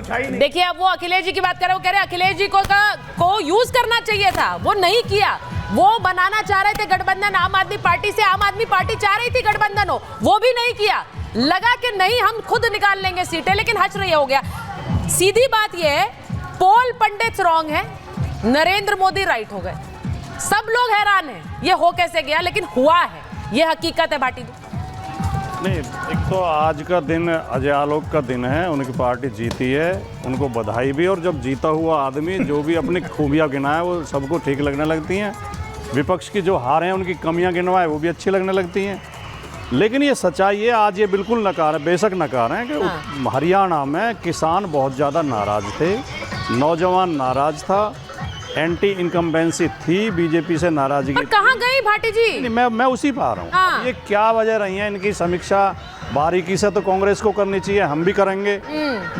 पूछा ही नहीं। देखिए अब वो अखिलेश जी की बात कर रहे हैं, वो कह रहे हैं अखिलेश जी को यूज करना चाहिए था, वो नहीं किया। वो बनाना चाह रहे थे गठबंधन आम आदमी पार्टी से, आम आदमी पार्टी चाह रही थी गठबंधन हो, वो भी नहीं किया। लगा कि नहीं हम खुद निकाल लेंगे सीटें, लेकिन हच रही हो गया। सीधी बात ये है, पोल पंडित रॉन्ग है, नरेंद्र मोदी राइट हो गए। सब लोग हैरान हैं ये हो कैसे गया, लेकिन हुआ है, ये हकीकत है। भाटी नहीं, एक तो आज का दिन अजय आलोक का दिन है, उनकी पार्टी जीती है, उनको बधाई भी। और जब जीता हुआ आदमी जो भी अपनी खूबियां गिनाए वो सबको ठीक लगने लगती हैं। विपक्ष की जो हार हैं उनकी कमियां गिनवाए वो भी अच्छी लगने लगती हैं। लेकिन ये सच्चाई है, आज ये बिल्कुल नकार है, बेशक नकार है कि हरियाणा में किसान बहुत ज़्यादा नाराज़ थे, नौजवान नाराज़ था, एंटी इनकम्बेंसी थी, बीजेपी से नाराजगी। पर कहाँ गई भाटी जी? नहीं, मैं उसी पर आ रहा हूँ। हाँ। ये क्या वजह रही है इनकी समीक्षा बारीकी से तो कांग्रेस को करनी चाहिए, हम भी करेंगे।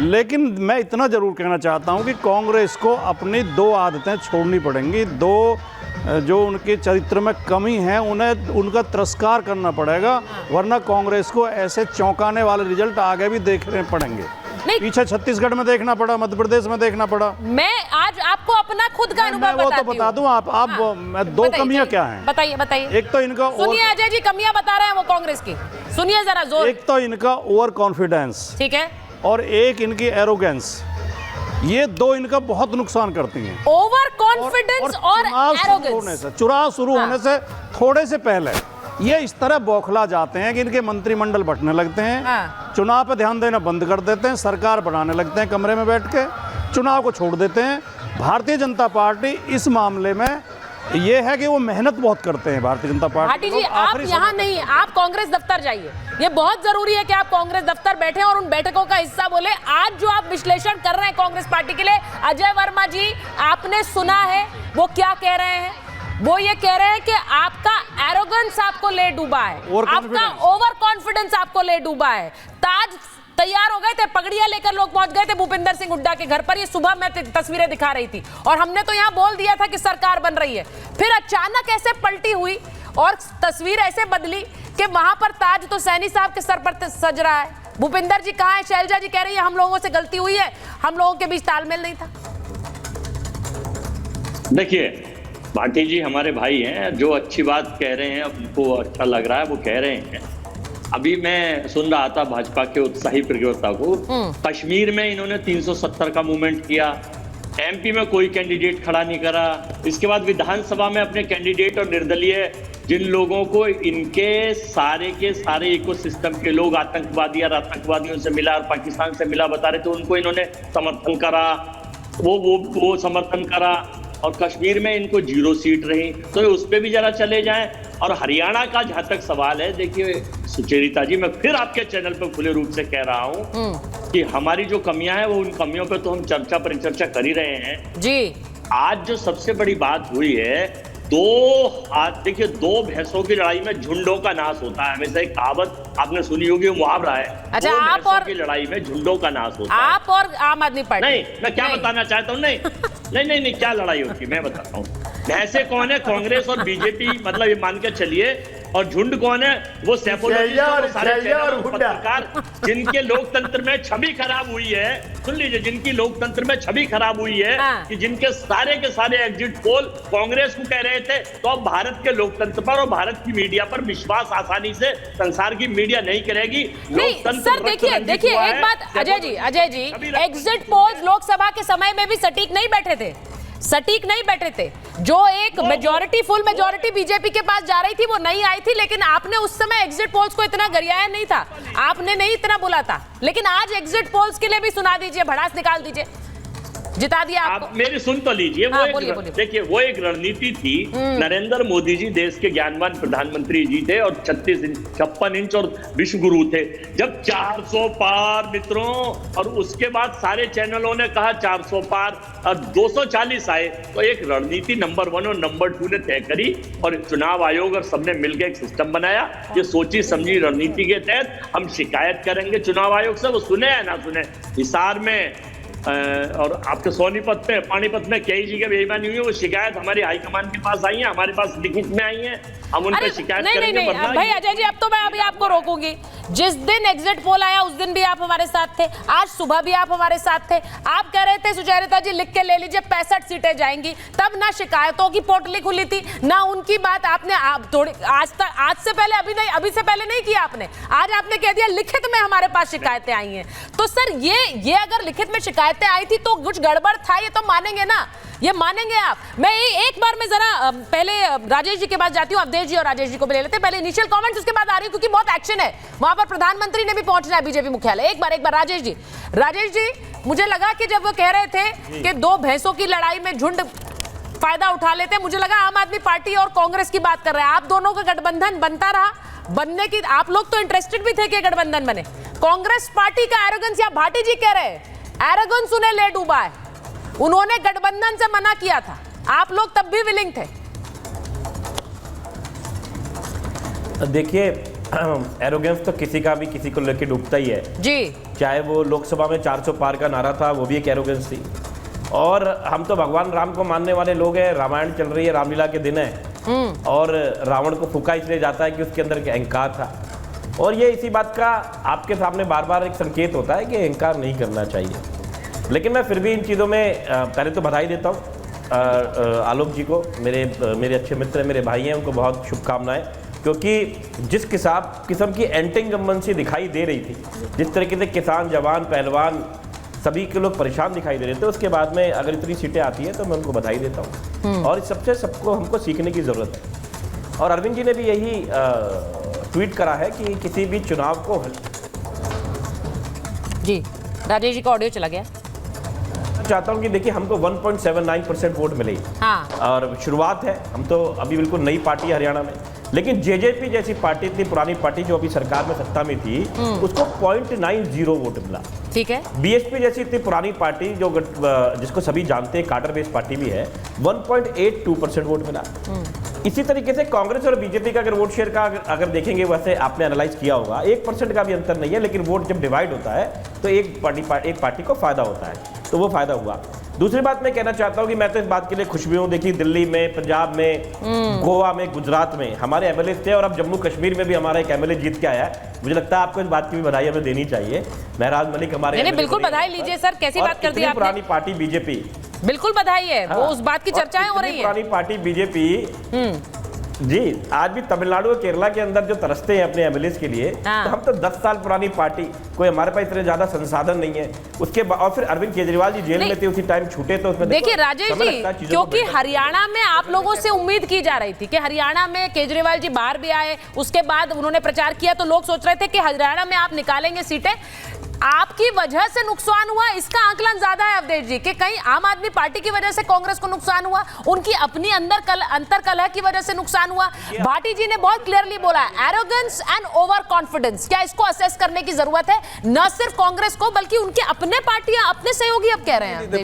लेकिन मैं इतना जरूर कहना चाहता हूँ कि कांग्रेस को अपनी दो आदतें छोड़नी पड़ेंगी, दो जो उनके चरित्र में कमी है उन्हें उनका तिरस्कार करना पड़ेगा, वरना कांग्रेस को ऐसे चौंकाने वाले रिजल्ट आगे भी देखने पड़ेंगे। पीछे छत्तीसगढ़ में देखना पड़ा, मध्य प्रदेश में देखना पड़ा। मैं आज आपको अपना खुद का अनुभव वो तो बता दूं, आप दो कमियां क्या हैं? बताइए बताइए। एक तो इनका, सुनिए अजय जी कमियां बता रहे हैं वो कांग्रेस की, सुनिए जरा जोर। एक तो इनका ओवर कॉन्फिडेंस, ठीक है, और एक इनकी एरोगेंस, ये दो इनका बहुत नुकसान करती हैं। ओवर कॉन्फिडेंस और एरोगेंस। चुनाव शुरू होने से थोड़े से पहले ये इस तरह बौखला जाते हैं कि इनके मंत्रिमंडल बंटने लगते हैं, चुनाव पर ध्यान देना बंद कर देते हैं, सरकार बनाने लगते हैं कमरे में बैठ के, चुनाव को छोड़ देते हैं। भारतीय जनता पार्टी इस मामले में ये है कि वो मेहनत बहुत करते हैं भारतीय जनता पार्टी। भाटी जी आप यहाँ नहीं, आप कांग्रेस दफ्तर जाइए, ये बहुत जरूरी है कि आप कांग्रेस दफ्तर बैठे और उन बैठकों का हिस्सा बोले। आज जो आप विश्लेषण कर रहे हैं कांग्रेस पार्टी के लिए, अजय वर्मा जी आपने सुना है वो क्या कह रहे हैं? वो ये कह रहे हैं कि आपका एरोगेंस आपको ले डूबा है, आपका ओवर कॉन्फिडेंस आपको ले डूबा है। ताज तैयार हो गए थे, पगड़ियां लेकर लोग पहुंच गए थे भूपिंदर सिंह हुड्डा के घर पर, ये सुबह मैं तस्वीरें दिखा रही थी, और हमने तो यहां बोल दिया था कि सरकार बन रही है। फिर अचानक ऐसे पलटी हुई और तस्वीर ऐसे बदली कि वहां पर ताज तो सैनी साहब के सर पर सज रहा है। भूपिंदर जी कहां है? शैलजा जी कह रही है हम लोगों से गलती हुई है, हम लोगों के बीच तालमेल नहीं था। देखिए भाटी जी हमारे भाई हैं, जो अच्छी बात कह रहे हैं, उनको अच्छा लग रहा है वो कह रहे हैं। अभी मैं सुन रहा था भाजपा के उत्साही प्रयोक्ता को, कश्मीर में इन्होंने 370 का मूवमेंट किया, एमपी में कोई कैंडिडेट खड़ा नहीं करा, इसके बाद विधानसभा में अपने कैंडिडेट और निर्दलीय जिन लोगों को इनके सारे के सारे इकोसिस्टम के लोग आतंकवादी और आतंकवादियों से मिला और पाकिस्तान से मिला बता रहे थे, उनको इन्होंने समर्थन करा, वो समर्थन करा, और कश्मीर में इनको 0 सीट रही। तो उस पर भी जरा चले जाएं। और हरियाणा का जहां तक सवाल है, देखिए सुचेरिता जी, मैं फिर आपके चैनल पर खुले रूप से कह रहा हूं कि हमारी जो कमियां हैं वो उन कमियों पे तो हम चर्चा परिचर्चा कर ही रहे हैं जी। आज जो सबसे बड़ी बात हुई है, देखिए दो भैंसों की लड़ाई में झुंडों का नाश होता है। हमेशा एक कहावत आपने सुनी होगी, मुहावरा है। अच्छा, दो आप और की लड़ाई में झुंडों का नाश होता है। आप और आम आदमी पार्टी? नहीं, मैं क्या बताना चाहता हूँ, नहीं, क्या लड़ाई होती है मैं बताता हूँ। भैंसे कौन है? कांग्रेस और बीजेपी, मतलब ये मान के चलिए। और झुंड कौन है? वो पत्रकार जिनके लोकतंत्र में छवि खराब हुई है। सुन लीजिए, जिनकी लोकतंत्र में छवि खराब हुई है कि जिनके सारे के सारे एग्जिट पोल कांग्रेस को कह रहे थे, तो अब भारत के लोकतंत्र पर और भारत की मीडिया पर विश्वास आसानी से संसार की मीडिया नहीं करेगी। सर देखिए एक बात अजय जी, एग्जिट पोल्स लोकसभा के समय में भी सटीक नहीं बैठे थे। जो एक मेजॉरिटी, फुल मेजॉरिटी बीजेपी के पास जा रही थी वो नहीं आई थी, लेकिन आपने उस समय एग्जिट पोल्स को इतना गरियाया नहीं था, आपने नहीं इतना बोला था। लेकिन आज एग्जिट पोल्स के लिए भी सुना दीजिए, भड़ास निकाल दीजिए, जिता दिया आपको। आप मेरी सुन तो लीजिए। देखिए वो एक रणनीति थी। नरेंद्र मोदी जी देश के ज्ञानवान प्रधानमंत्री जी थे और 56 इंच और विश्व गुरु थे। जब 400 पार मित्रों, और उसके बाद सारे चैनलों ने कहा 400 पार और 240 आए, तो एक रणनीति नंबर 1 और नंबर 2 ने तय करी और चुनाव आयोग और सबने मिलकर एक सिस्टम बनाया। ये सोची समझी रणनीति के तहत हम शिकायत करेंगे चुनाव आयोग से, वो सुने या ना सुने। हिसार में और आपके सोनीपत में, पानीपत में कई जगह बेईमानी हुई है, वो शिकायत हमारी हाईकमान के पास आई है, हमारे पास लिखित में आई है, हम उन पर शिकायत नहीं करेंगे। नहीं भाई अजय जी, अब तो मैं अभी आपको रोकूंगी। जिस दिन एग्जिट पोल आया उस दिन भी आप हमारे साथ थे, आज सुबह भी आप हमारे साथ थे। आप कह रहे थे सुचेता जी लिख के ले लीजिए 65 सीटें जाएंगी, तब ना शिकायतों की पोटली खुली थी ना उनकी बात आपने थोड़ी आज से पहले अभी से पहले नहीं किया आपने। आज आपने कह दिया लिखित में हमारे पास शिकायतें आई हैं। तो सर ये अगर लिखित में शिकायतें आई थी तो कुछ गड़बड़ था, ये तो मानेंगे ना, ये मानेंगे आप। मैं एक बार में जरा पहले राजेश जी के पास जाती हूँ, अवधेश जी और राजेश जी को भी ले लेते हैं। पहले इनिशियल कमेंट्स, उसके बाद आ रही हूँ क्योंकि बहुत एक्शन है वहां पर, प्रधानमंत्री ने भी पहुंचना है बीजेपी मुख्यालय। एक बार राजेश जी, मुझे लगा कि जब वो कह रहे थे कि दो भैंसों की लड़ाई में झुंड फायदा उठा लेते, मुझे लगा आम आदमी पार्टी और कांग्रेस की बात कर रहे हैं। आप दोनों का गठबंधन बनता रहा, बनने की आप लोग तो इंटरेस्टेड भी थे कि गठबंधन बने। कांग्रेस पार्टी का एरोगेंस, या भाटी जी कह रहे हैं एरोगेंस उन्हें ले डूबा है, उन्होंने गठबंधन से मना किया था, आप लोग तब भी विलिंग थे। देखिए एरोगेंस तो किसी का भी किसी को लेके डूबता ही है जी, चाहे वो लोकसभा में 400 पार का नारा था, वो भी एक एरोगेंस थी। और हम तो भगवान राम को मानने वाले लोग हैं, रामायण चल रही है, रामलीला के दिन है, और रावण को फूका इसलिए जाता है कि उसके अंदर अहंकार था। और ये इसी बात का आपके सामने बार बार एक संकेत होता है कि अहंकार नहीं करना चाहिए। लेकिन मैं फिर भी इन चीज़ों में पहले तो बधाई देता हूँ आलोक जी को, मेरे अच्छे मित्र हैं, मेरे भाई हैं, उनको बहुत शुभकामनाएं, क्योंकि जिस किस्म की एंटी इनकम्बेंसी दिखाई दे रही थी, जिस तरीके से किसान, जवान, पहलवान सभी के लोग परेशान दिखाई दे रहे थे, उसके बाद में अगर इतनी सीटें आती हैं तो मैं उनको बधाई देता हूँ। और इस सबसे सबको हमको सीखने की ज़रूरत है। और अरविंद जी ने भी यही ट्वीट करा है कि किसी भी चुनाव को जी, राजेश जी का ऑडियो चला गया। चाहता हूं कि देखिए हमको 1.79% वोट मिले, हाँ। और शुरुआत है, हम तो अभी बिल्कुल नई पार्टी है हरियाणा में, लेकिन जेजेपी जैसी पार्टी, इतनी पुरानी पार्टी जो अभी सरकार में सत्ता में थी, उसको 0.90 वोट मिला। ठीक है। बीएसपी जैसी इतनी पुरानी पार्टी जो जिसको सभी जानते हैं, कार्डर बेस्ड पार्टी भी है, 1.82% वोट मिला। इसी तरीके से कांग्रेस और बीजेपी का अगर वोट शेयर का अगर देखेंगे, वैसे आपने एनालाइज किया होगा, 1% का भी अंतर नहीं है, लेकिन वोट जब डिवाइड होता है तो एक पार्टी को फायदा होता है, तो वो फायदा हुआ। दूसरी बात मैं कहना चाहता हूं कि मैं तो इस बात के लिए खुश भी हूं। देखिए दिल्ली में, पंजाब में, गोवा में, गुजरात में हमारे एमएलए थे, और अब जम्मू कश्मीर में भी हमारा एक एमएलए जीत के आया है। मुझे लगता है आपको इस बात की भी बधाई हमें देनी चाहिए। महराज मलिक हमारे, बिल्कुल बधाई लीजिए सर, कैसी बात कर दी आपने। पुरानी पार्टी बीजेपी, बिल्कुल बधाई है, वो उस बात की चर्चाएं हो रही है। पुरानी पार्टी बीजेपी जी आज भी तमिलनाडु और केरला के अंदर जो तरसते हैं अपने एमएलएस के लिए, तो हम तो 10 साल पुरानी पार्टी, कोई हमारे पास इतने ज्यादा संसाधन नहीं है। उसके बाद और फिर अरविंद केजरीवाल जी जेल में थे, उसी टाइम छूटे, तो उसमें देखिए राजेश जी, क्योंकि हरियाणा में आप लोगों से उम्मीद की जा रही थी कि हरियाणा में केजरीवाल जी बाहर भी आए, उसके बाद उन्होंने प्रचार किया, तो लोग सोच रहे थे कि हरियाणा में आप निकालेंगे सीटें। आपकी वजह से नुकसान हुआ, इसका आकलन ज्यादा है अवधेश जी, कि कहीं आम आदमी पार्टी की वजह से कांग्रेस को नुकसान हुआ, उनकी अपनी अंतर कलह की वजह से नुकसान हुआ। भाटी जी ने बहुत क्लियरली बोला एरोगेंस एंड ओवर कॉन्फिडेंस, क्या इसको असेस करने की जरूरत है, न सिर्फ कांग्रेस को बल्कि उनके अपने पार्टियां, अपने सहयोगी अब कह रहे हैं।